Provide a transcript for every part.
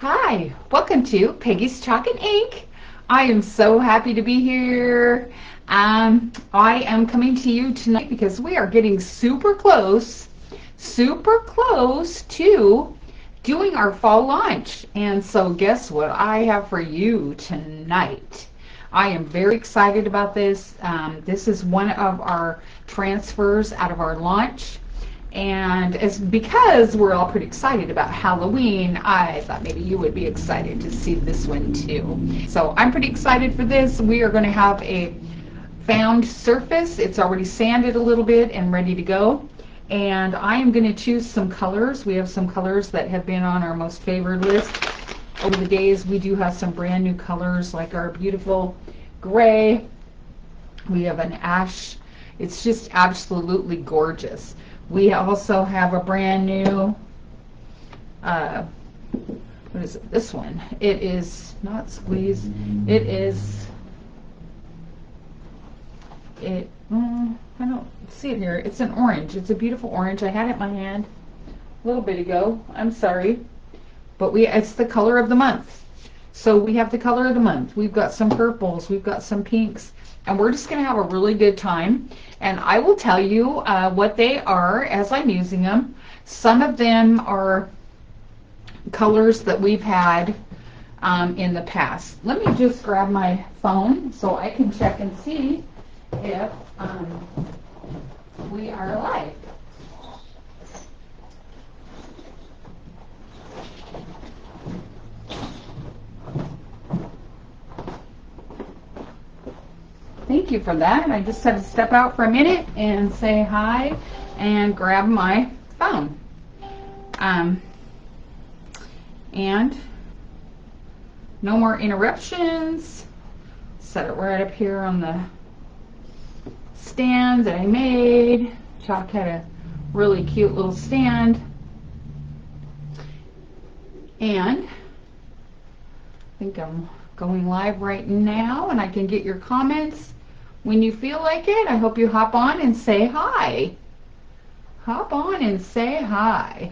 Hi, welcome to Peggy's Chalk and Ink. I am so happy to be here. I am coming to you tonight because we are getting super close to doing our fall launch. And so guess what I have for you tonight? I am very excited about this. This is one of our transfers out of our launch. And it's because we're all pretty excited about Halloween, I thought maybe you would be excited to see this one too. So I'm pretty excited for this. We are going to have a found surface. It's already sanded a little bit and ready to go. And I am going to choose some colors. We have some colors that have been on our most favored list over the days. We do have some brand new colors like our beautiful gray. We have an ash. It's just absolutely gorgeous. We also have a brand new, what is it, this one? It is not squeeze, it is, I don't see it here. It's an orange. It's a beautiful orange. I had it in my hand a little bit ago. I'm sorry. But it's the color of the month. So we have the color of the month. We've got some purples. We've got some pinks. And we're just going to have a really good time. And I will tell you what they are as I'm using them. Some of them are colors that we've had in the past. Let me just grab my phone so I can check and see if we are live. Thank you for that. I just had to step out for a minute and say hi and grab my phone. And no more interruptions. Set it right up here on the stand that I made. Chalk had a really cute little stand. And I think I'm going live right now, and I can get your comments when you feel like it. I hope you hop on and say hi. Hop on and say hi.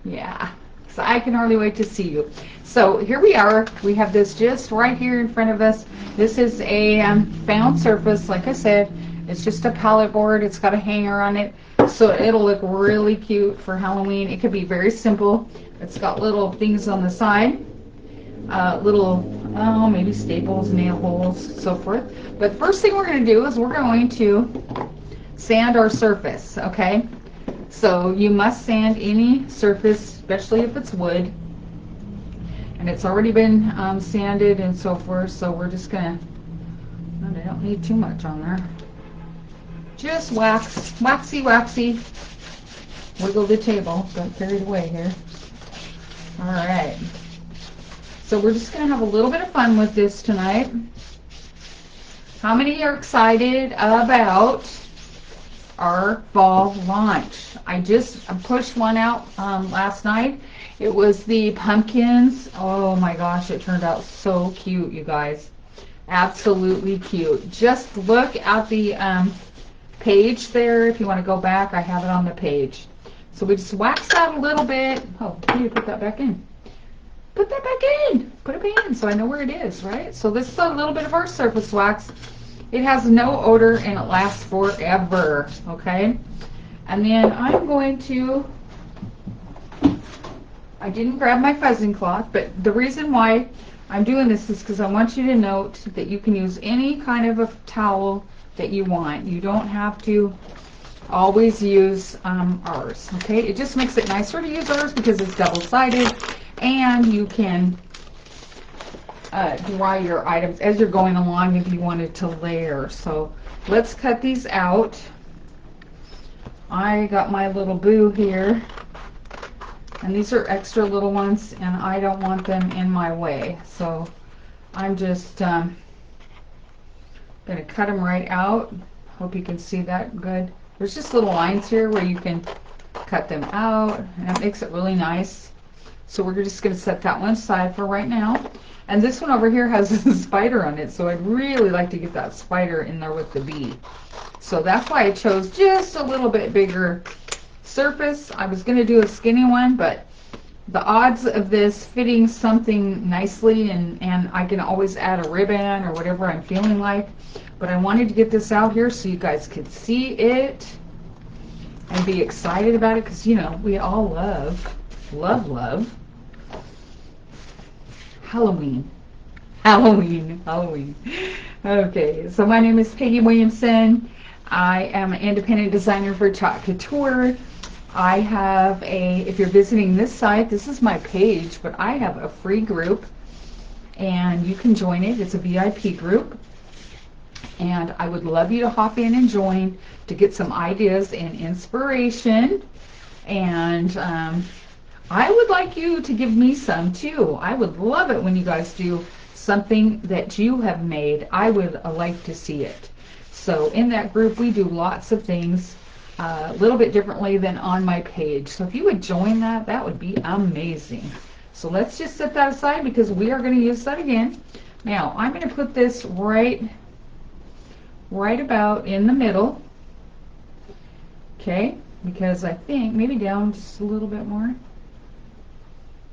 Yeah, so I can hardly wait to see you. So here we are. We have this just right here in front of us. This is a found surface. Like I said, it's just a palette board. It's got a hanger on it, so it'll look really cute for Halloween. It could be very simple. It's got little things on the side. Maybe staples, nail holes, so forth. But first thing we're going to do is we're going to sand our surface, okay? So you must sand any surface, especially if it's wood. And it's already been sanded and so forth, so we're just going to, I don't need too much on there. Just waxy. Wiggle the table, don't carry it away here. All right. So we're just going to have a little bit of fun with this tonight. How many are excited about our fall launch? I just pushed one out last night. It was the pumpkins. Oh my gosh, it turned out so cute, you guys. Absolutely cute. Just look at the page there. If you want to go back, I have it on the page. So we just waxed out a little bit. Oh, I need to put that back in. Put that back in. Put it back in so I know where it is, right? So this is a little bit of our surface wax. It has no odor and it lasts forever, okay? And then I'm going to, I didn't grab my fuzzing cloth, but the reason why I'm doing this is because I want you to note that you can use any kind of a towel that you want. You don't have to always use ours, okay? It just makes it nicer to use ours because it's double-sided. And you can dry your items as you're going along if you wanted to layer. So let's cut these out. I got my little boo here. And these are extra little ones, and I don't want them in my way. So I'm just going to cut them right out. Hope you can see that good. There's just little lines here where you can cut them out, and it makes it really nice. So we're just going to set that one aside for right now. And this one over here has a spider on it, so I'd really like to get that spider in there with the bee. So that's why I chose just a little bit bigger surface. I was going to do a skinny one, but the odds of this fitting something nicely, and I can always add a ribbon or whatever I'm feeling like, but I wanted to get this out here so you guys could see it and be excited about it, because, you know, we all love Halloween. Halloween. Okay, so my name is Peggy Williamson. I am an independent designer for Chalk Couture. I have if you're visiting this site, this is my page, but I have a free group, and you can join it. It's a VIP group, and I would love you to hop in and join to get some ideas and inspiration. And I would like you to give me some too. I would love it when you guys do something that you have made. I would like to see it. So in that group, we do lots of things a little bit differently than on my page. So if you would join that, that would be amazing. So let's just set that aside because we are going to use that again. Now I'm going to put this right about in the middle. Okay, because I think maybe down just a little bit more.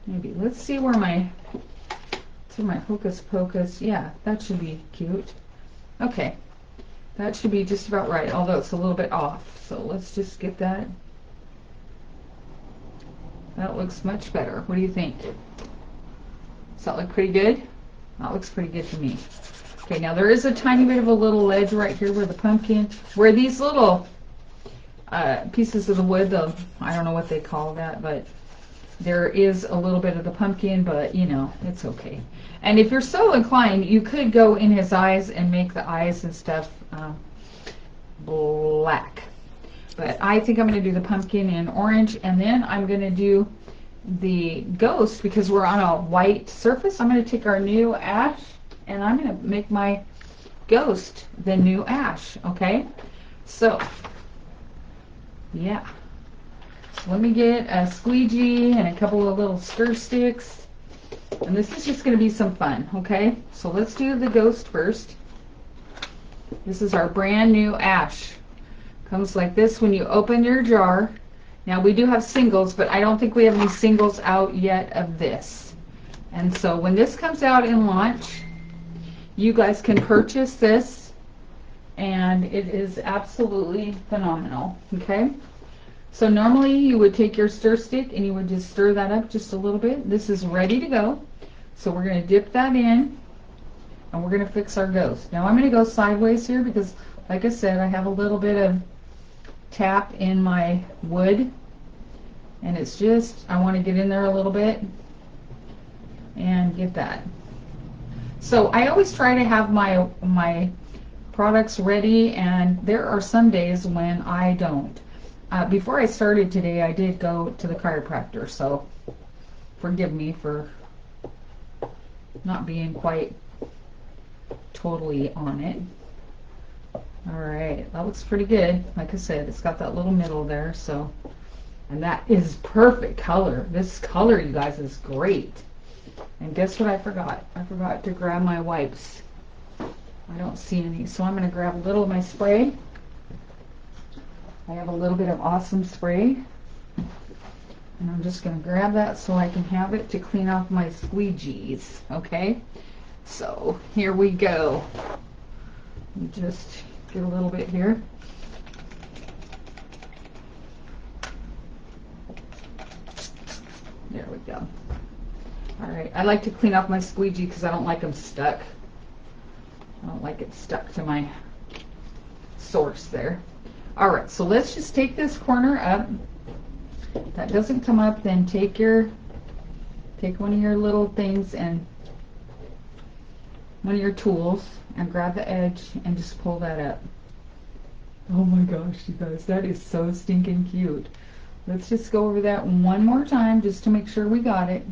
Maybe. Let's see where my hocus pocus. Yeah, that should be cute. Okay, that should be just about right, although it's a little bit off. So let's just get that. That looks much better. What do you think? Does that look pretty good? That looks pretty good to me. Okay, now there is a tiny bit of a little ledge right here where the pumpkin, where these little pieces of the wood, I don't know what they call that, but there is a little bit of the pumpkin, but you know, it's okay. And if you're so inclined, you could go in his eyes and make the eyes and stuff black. But I think I'm going to do the pumpkin in orange, and then I'm going to do the ghost because we're on a white surface. I'm going to take our new ash, and I'm going to make my ghost the new ash, okay? So, yeah. Let me get a squeegee and a couple of little stir sticks. And this is just going to be some fun, okay? So let's do the ghost first. This is our brand new ash. Comes like this when you open your jar. Now we do have singles, but I don't think we have any singles out yet of this. And so when this comes out in launch, you guys can purchase this, and it is absolutely phenomenal, okay? So normally you would take your stir stick and you would just stir that up just a little bit. This is ready to go. So we're going to dip that in, and we're going to fix our ghost. Now I'm going to go sideways here because, like I said, I have a little bit of tap in my wood, and it's just, I want to get in there a little bit and get that. So I always try to have my products ready, and there are some days when I don't. Before I started today, I did go to the chiropractor, so forgive me for not being quite totally on it. Alright, that looks pretty good. Like I said, it's got that little middle there, so, and that is perfect color. This color, you guys, is great. And guess what I forgot? I forgot to grab my wipes. I don't see any, so I'm going to grab a little of my spray. I have a little bit of awesome spray, and I'm just going to grab that so I can have it to clean off my squeegees, okay? So here we go. Just get a little bit here. There we go. Alright, I like to clean off my squeegee because I don't like them stuck. I don't like it stuck to my source there. Alright, so let's just take this corner up. If that doesn't come up, then take one of your little things and one of your tools and grab the edge and just pull that up. Oh my gosh, you guys, that is so stinking cute. Let's just go over that one more time just to make sure we got it.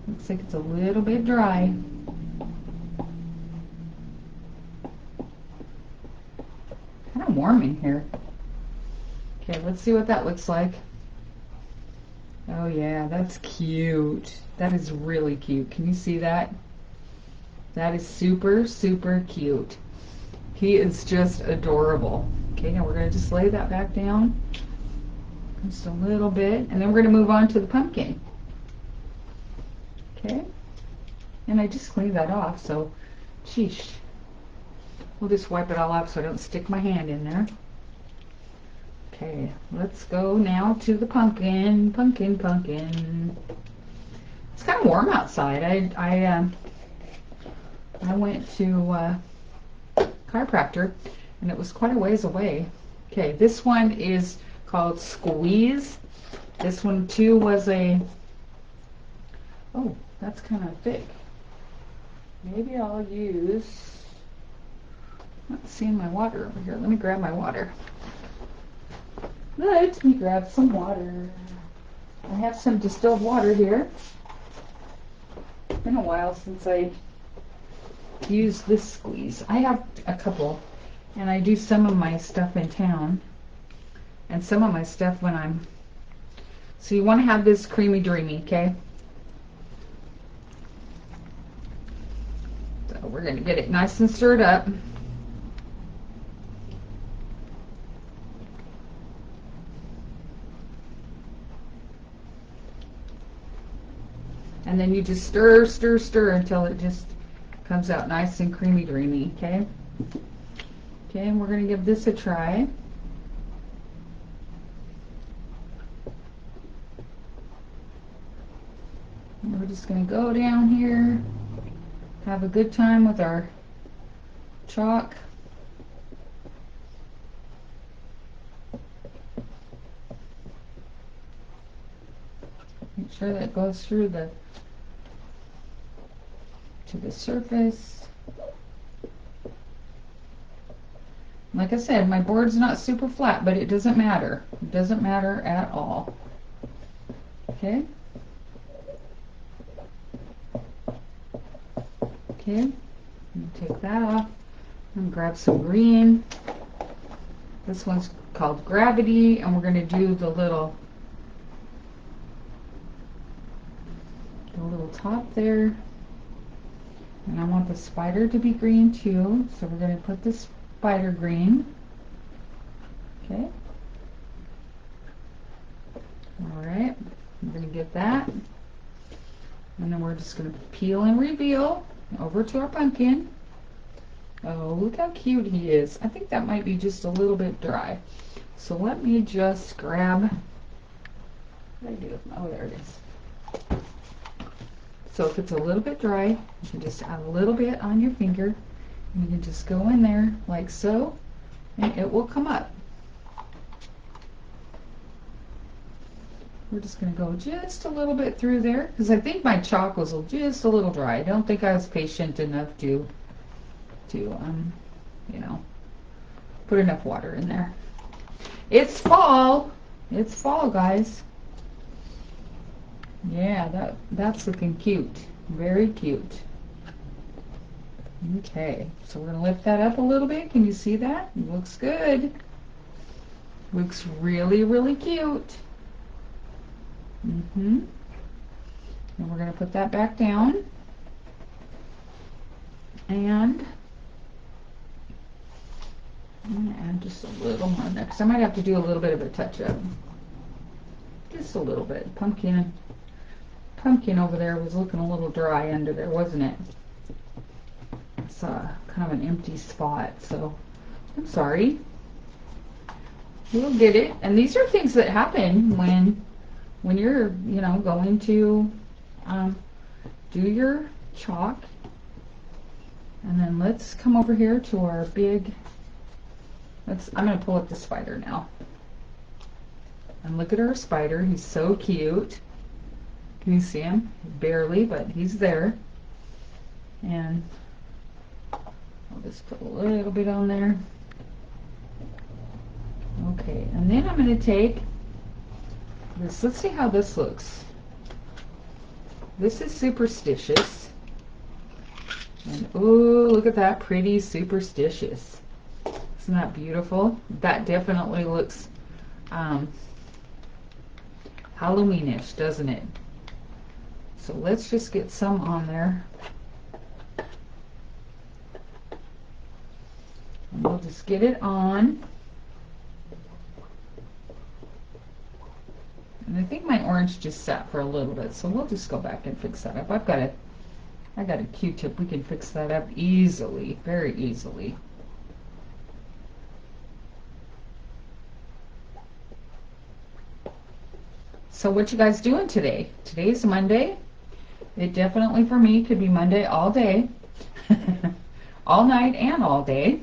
Looks like it's a little bit dry. Kind of warm in here. Okay, let's see what that looks like. Oh yeah, that's cute. That is really cute. Can you see that? That is super, super cute. He is just adorable. Okay, now we're going to just lay that back down. Just a little bit. And then we're going to move on to the pumpkin. Okay. And I just cleaned that off, so, sheesh. We'll just wipe it all off so I don't stick my hand in there. Okay, let's go now to the pumpkin. Pumpkin. It's kind of warm outside. I went to chiropractor, and it was quite a ways away. Okay, this one is called Squeeze. This one too was a, oh, that's kind of thick. Maybe I'll use, I'm not seeing my water over here. Let me grab my water. Let me grab some water. I have some distilled water here. It's been a while since I used this Squeeze. I have a couple, and I do some of my stuff in town and some of my stuff when I'm, so you want to have this creamy dreamy, okay? So we're going to get it nice and stirred up. And then you just stir until it just comes out nice and creamy dreamy, okay? Okay, and we're going to give this a try. And we're just going to go down here, have a good time with our chalk. Make sure that goes through to the surface. Like I said, my board's not super flat, but it doesn't matter. It doesn't matter at all. Okay? Okay, take that off and grab some green. This one's called Gravity, and we're going to do the little top there. And I want the spider to be green too, so we're going to put this spider green. Okay. Alright, I'm going to get that. And then we're just going to peel and reveal over to our pumpkin. Oh, look how cute he is. I think that might be just a little bit dry. So let me just grab, what did I do? Oh, there it is. So if it's a little bit dry, you can just add a little bit on your finger. And you can just go in there like so, and it will come up. We're just going to go just a little bit through there, because I think my chalk was just a little dry. I don't think I was patient enough to you know, put enough water in there. It's fall. It's fall, guys. Yeah, that's looking cute. Very cute. Okay, so we're going to lift that up a little bit. Can you see that? It looks good. Looks really, really cute. And we're going to put that back down. And I'm going to add just a little more next. I might have to do a little bit of a touch-up. Just a little bit. Pumpkin over there was looking a little dry under there, wasn't it? It's kind of an empty spot, so I'm sorry. We'll get it. And these are things that happen when you're, you know, going to do your chalk. And then let's come over here to our big, I'm going to pull up the spider now. And look at our spider. He's so cute. Can you see him? Barely, but he's there. And I'll just put a little bit on there. Okay, and then I'm going to take this. Let's see how this looks. This is Superstitious. And ooh, look at that pretty Superstitious. Isn't that beautiful? That definitely looks Halloweenish, doesn't it? So let's just get some on there. And we'll just get it on. And I think my orange just sat for a little bit, so we'll just go back and fix that up. I got a Q-tip. We can fix that up easily, very easily. So what you guys doing today? Today's Monday. It definitely for me could be Monday all day, all night and all day.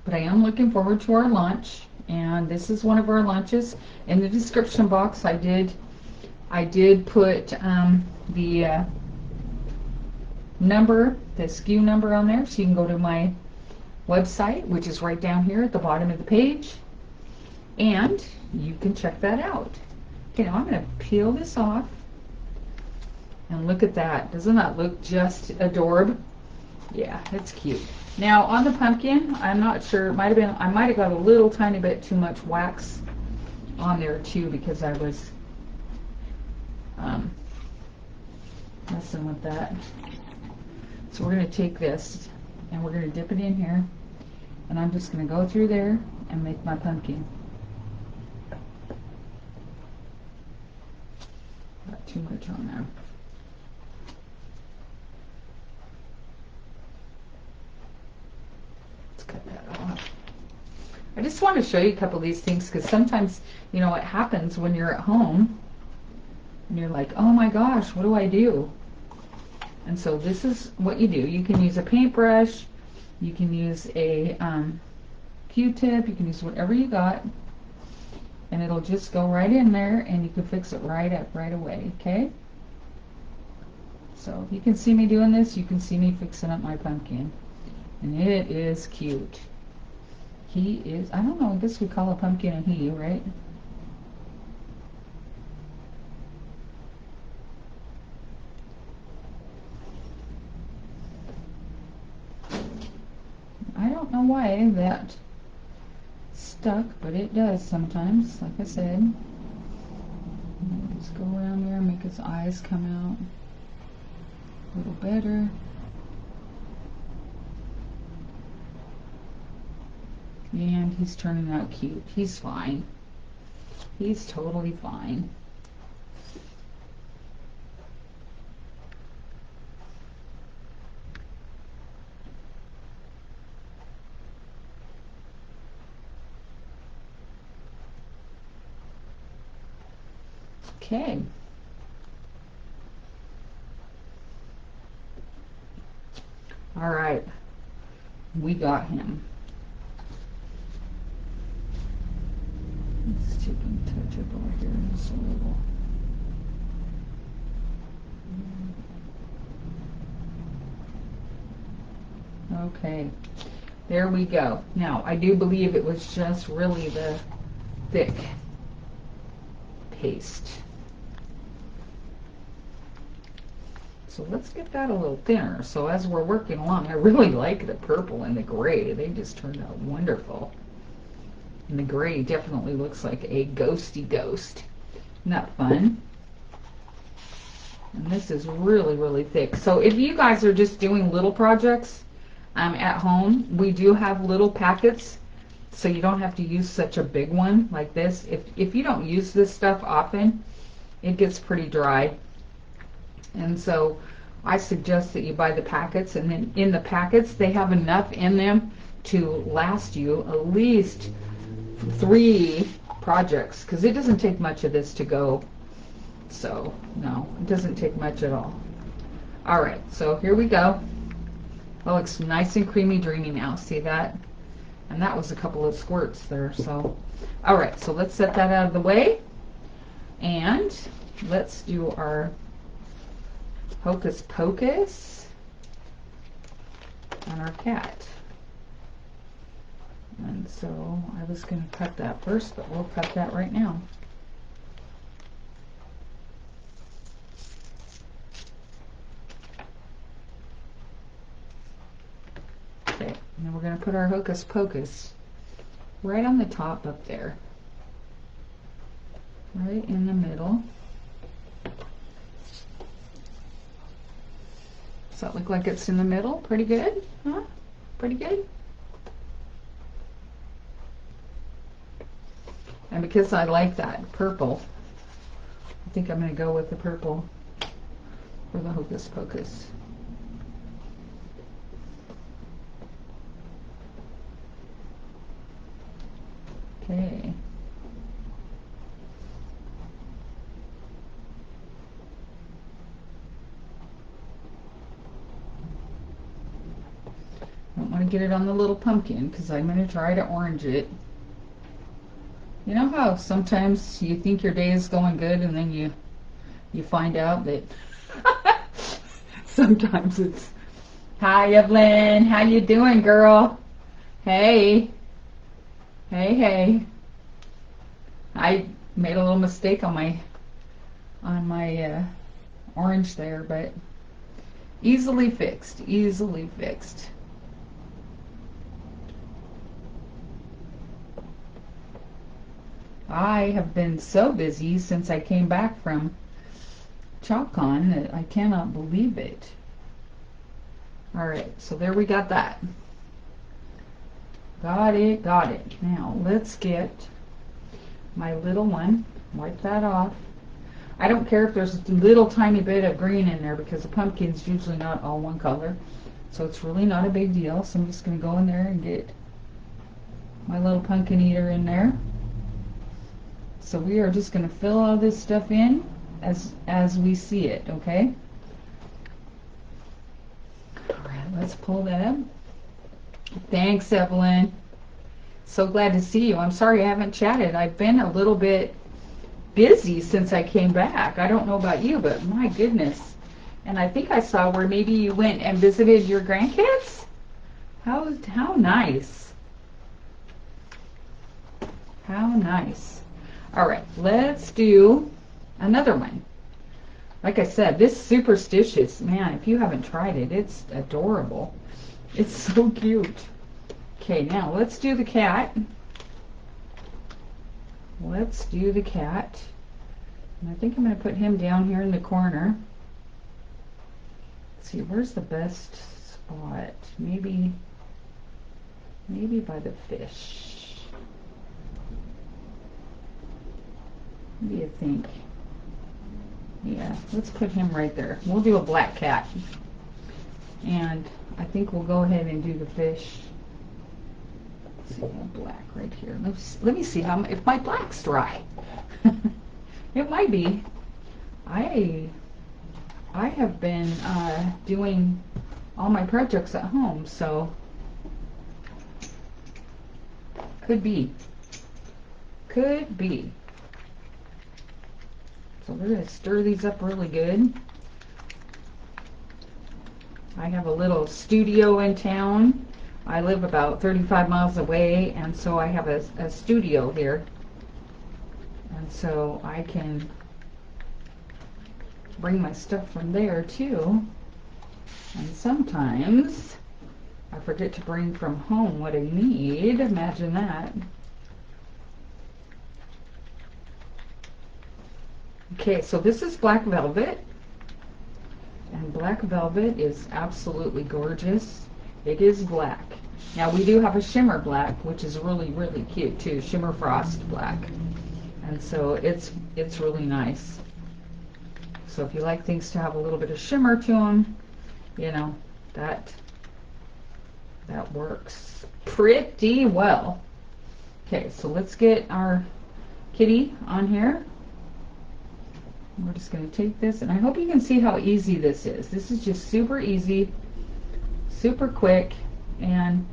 But I am looking forward to our lunch, and this is one of our lunches. In the description box, I did put the number, the SKU number on there, so you can go to my website, which is right down here at the bottom of the page, and you can check that out. Okay, now I'm going to peel this off, and look at that. Doesn't that look just adorable? Yeah, it's cute. Now on the pumpkin, I'm not sure, I might have got a little tiny bit too much wax on there too, because I was messing with that. So we're going to take this and we're going to dip it in here, and I'm just going to go through there and make my pumpkin. Got too much on there. Let's cut that off. I just want to show you a couple of these things, because sometimes, you know, what happens when you're at home and you're like, oh my gosh, what do I do? And so this is what you do. You can use a paintbrush, you can use a Q-tip, you can use whatever you got, and it'll just go right in there, and you can fix it right up right away, okay? So if you can see me doing this, you can see me fixing up my pumpkin. And it is cute. He is, I don't know, I guess we call a pumpkin a he, right? I don't know why that stuck, but it does sometimes, like I said. Just go around there and make his eyes come out a little better. And he's turning out cute. He's fine. He's totally fine. Okay. All right. We got him. Let's take and touch up over here just a little. Okay. There we go. Now, I do believe it was just really the thick paste. So let's get that a little thinner. So as we're working along, I really like the purple and the gray. They just turned out wonderful. And the gray definitely looks like a ghosty ghost. Isn't that fun? And this is really, really thick. So if you guys are just doing little projects at home, we do have little packets, so you don't have to use such a big one like this. If you don't use this stuff often, it gets pretty dry. And so I suggest that you buy the packets, and then in the packets they have enough in them to last you at least 3 projects, because it doesn't take much of this to go. So no, it doesn't take much at all. All right, so here we go. It looks nice and creamy dreamy now. See that? And that was a couple of squirts there. So all right, so let's set that out of the way, and let's do our Hocus Pocus on our cat. And so I was going to cut that first, but we'll cut that right now. Okay, and then we're going to put our Hocus Pocus right on the top up there. Right in the middle. Does that look like it's in the middle? Pretty good, huh? Pretty good. And because I like that purple, I think I'm going to go with the purple for the Hocus Pocus. Okay. Don't want to get it on the little pumpkin because I'm going to try to orange it. You know how sometimes you think your day is going good and then you find out that sometimes it's, hi Evelyn, how you doing, girl? Hey. Hey. I made a little mistake on my orange there, but easily fixed. I have been so busy since I came back from ChalkCon that I cannot believe it. Alright, so there we got that. Got it. Now let's get my little one. Wipe that off. I don't care if there's a little tiny bit of green in there because the pumpkin's usually not all one color. So it's really not a big deal. So I'm just going to go in there and get my little pumpkin eater in there. So we are just going to fill all this stuff in as we see it, okay? Alright, let's pull that up. Thanks, Evelyn. So glad to see you. I'm sorry I haven't chatted. I've been a little bit busy since I came back. I don't know about you, but my goodness. And I think I saw where maybe you went and visited your grandkids. How nice. How nice. All right, let's do another one. Like I said, this Superstitious, man, if you haven't tried it, it's adorable. It's so cute. Okay, now let's do the cat. Let's do the cat. And I think I'm going to put him down here in the corner. Let's see, where's the best spot? Maybe by the fish. What do you think? Yeah, let's put him right there. We'll do a black cat. And I think we'll go ahead and do the fish. Let's see, black right here. Let me see if my black's dry. It might be. I have been doing all my projects at home, so could be. So we're going to stir these up really good. I have a little studio in town. I live about 35 miles away, and so I have a studio here. And so I can bring my stuff from there too. And sometimes I forget to bring from home what I need. Imagine that. Okay, so this is black velvet. And black velvet is absolutely gorgeous. It is black. Now we do have a shimmer black, which is really, really cute too. Shimmer frost black. And so it's really nice. So if you like things to have a little bit of shimmer to them, you know, that works pretty well. Okay, so let's get our kitty on here. We're just going to take this, and I hope you can see how easy this is. This is just super easy, super quick, and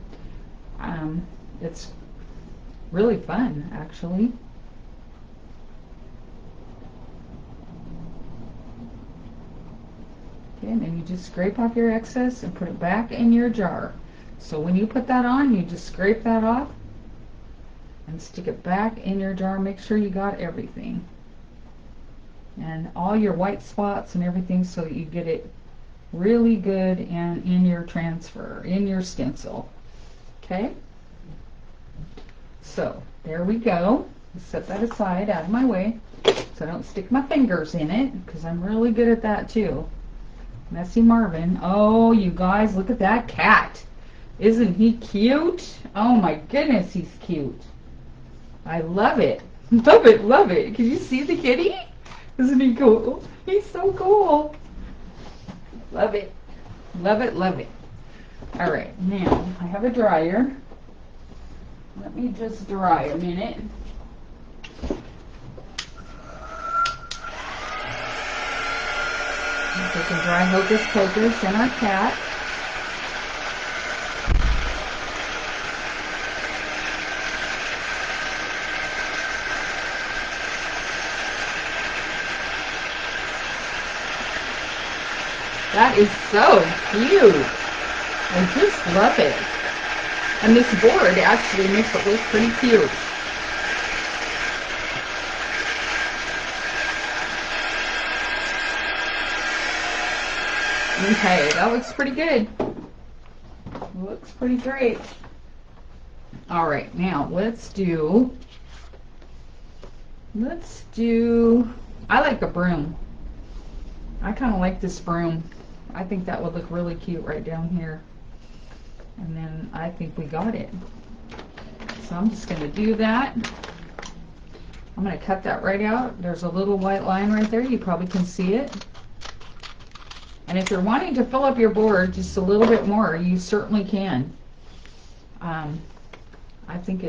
it's really fun, actually. Okay, and then you just scrape off your excess and put it back in your jar. So when you put that on, you just scrape that off and stick it back in your jar. Make sure you got everything. And all your white spots and everything, so that you get it really good and in your transfer, in your stencil. Okay? So, there we go. Set that aside, out of my way, so I don't stick my fingers in it, because I'm really good at that too. Messy Marvin. Oh, you guys, look at that cat. Isn't he cute? Oh my goodness, he's cute. I love it. Love it, love it. Can you see the kitty? Isn't he cool? He's so cool. Love it. Love it, love it. All right, now I have a dryer. Let me just dry a minute. Take a dry Hocus Pocus and our cat. That is so cute. I just love it. And this board actually makes it look pretty cute. Okay, that looks pretty good. Looks pretty great. All right, now let's do, I like a broom. I kind of like this broom. I think that would look really cute right down here. And then I think we got it. So I'm just going to do that. I'm going to cut that right out. There's a little white line right there. You probably can see it. And if you're wanting to fill up your board just a little bit more, you certainly can. I think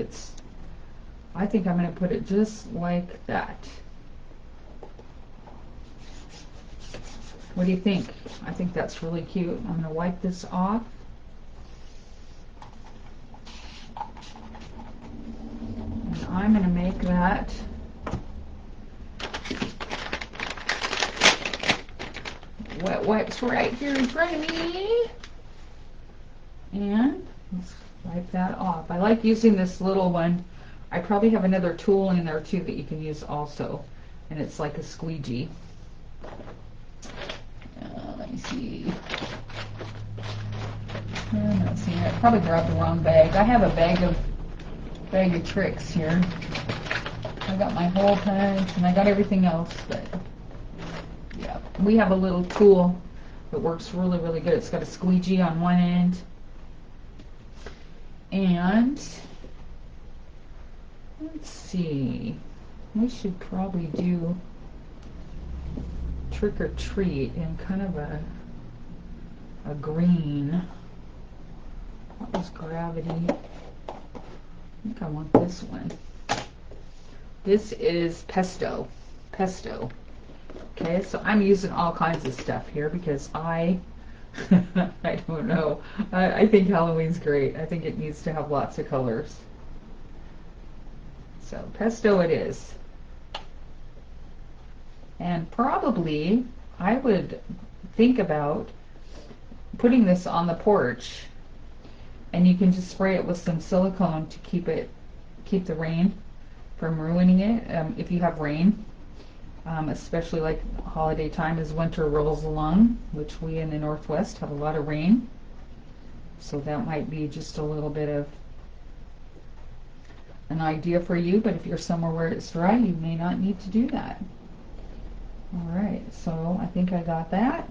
I'm going to put it just like that. What do you think? I think that's really cute. I'm going to wipe this off. And I'm going to make that wet wipes right here in front of me. And let's wipe that off. I like using this little one. I probably have another tool in there too that you can use also. And it's like a squeegee. Let me see. I'm not seeing it. I probably grabbed the wrong bag. I have a bag of tricks here. I got my hole punch and I got everything else, but yeah, we have a little tool that works really, really good. It's got a squeegee on one end, and let's see. We should probably do trick or treat in kind of a green. What was Gravity? I think I want this one. This is Pesto. Pesto. Okay, so I'm using all kinds of stuff here because I don't know. I think Halloween's great. I think it needs to have lots of colors. So Pesto it is. And probably I would think about putting this on the porch, and you can just spray it with some silicone to keep the rain from ruining it. If you have rain, especially like holiday time as winter rolls along, which we in the Northwest have a lot of rain, so that might be just a little bit of an idea for you. But if you're somewhere where it's dry, you may not need to do that. Alright, so I think I got that.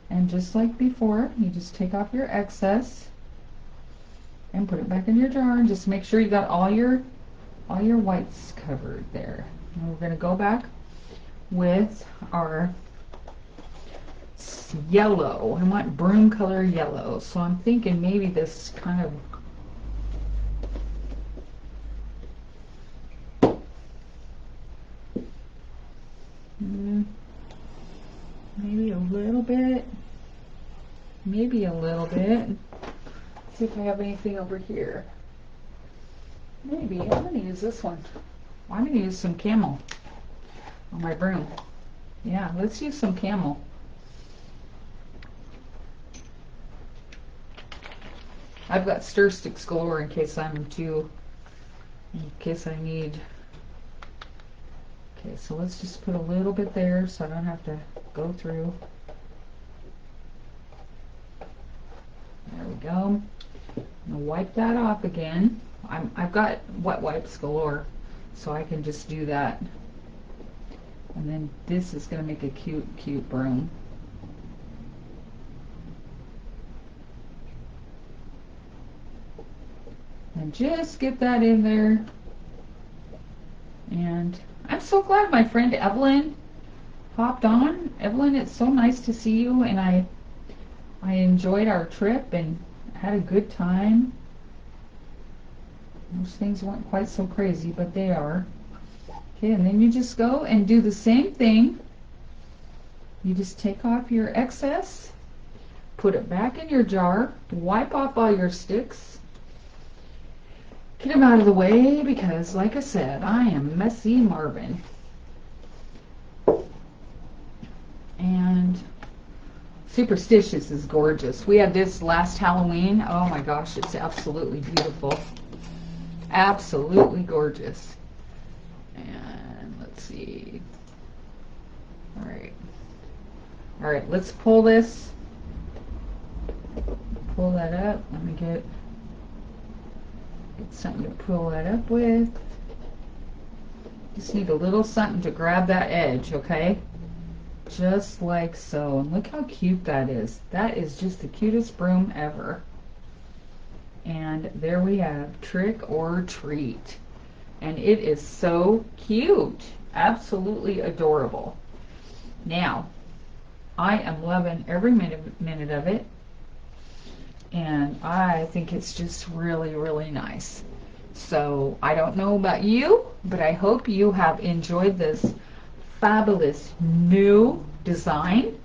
And just like before, you just take off your excess and put it back in your jar, and just make sure you got all your whites covered there. And we're going to go back with our yellow. I want broom color yellow, so I'm thinking maybe this kind of maybe a little bit. Let's see if I have anything over here. Maybe I'm going to use this one. I'm going to use some camel on my broom. Yeah, let's use some camel. I've got stir sticks galore in case I need. Okay, so let's just put a little bit there so I don't have to go through. There we go. I'm gonna wipe that off again. I've got wet wipes galore, so I can just do that. And then this is gonna make a cute broom. And just get that in there. And I'm so glad my friend Evelyn popped on. Evelyn, it's so nice to see you, and I enjoyed our trip and had a good time. Most things weren't quite so crazy, but they are. Okay, and then you just go and do the same thing. You just take off your excess, put it back in your jar, wipe off all your sticks, get them out of the way because, like I said, I am messy Marvin. And Superstitious is gorgeous. We had this last Halloween. Oh my gosh, it's absolutely beautiful. Absolutely gorgeous. And let's see. Alright. Alright, let's pull this. Pull that up. Let me get something to pull that up with. Just need a little something to grab that edge, okay? Just like so. And look how cute that is. That is just the cutest broom ever. And there we have Trick or Treat. And it is so cute. Absolutely adorable. Now, I am loving every minute of it. And I think it's just really, really nice. So, I don't know about you, but I hope you have enjoyed this fabulous new design.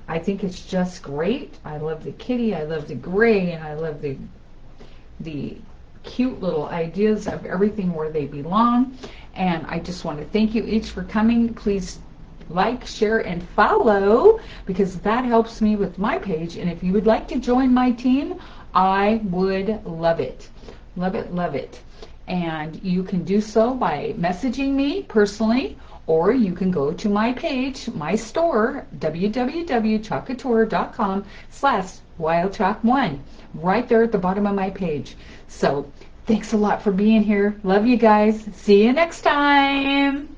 I think it's just great. I love the kitty, I love the gray, and I love the cute little ideas of everything where they belong. And I just want to thank you each for coming. Please like, share, and follow because that helps me with my page. And if you would like to join my team, I would love it. Love it, love it. And you can do so by messaging me personally, or you can go to my page, my store, www.chocouture.com/wildchalk1, right there at the bottom of my page. So thanks a lot for being here. Love you guys. See you next time.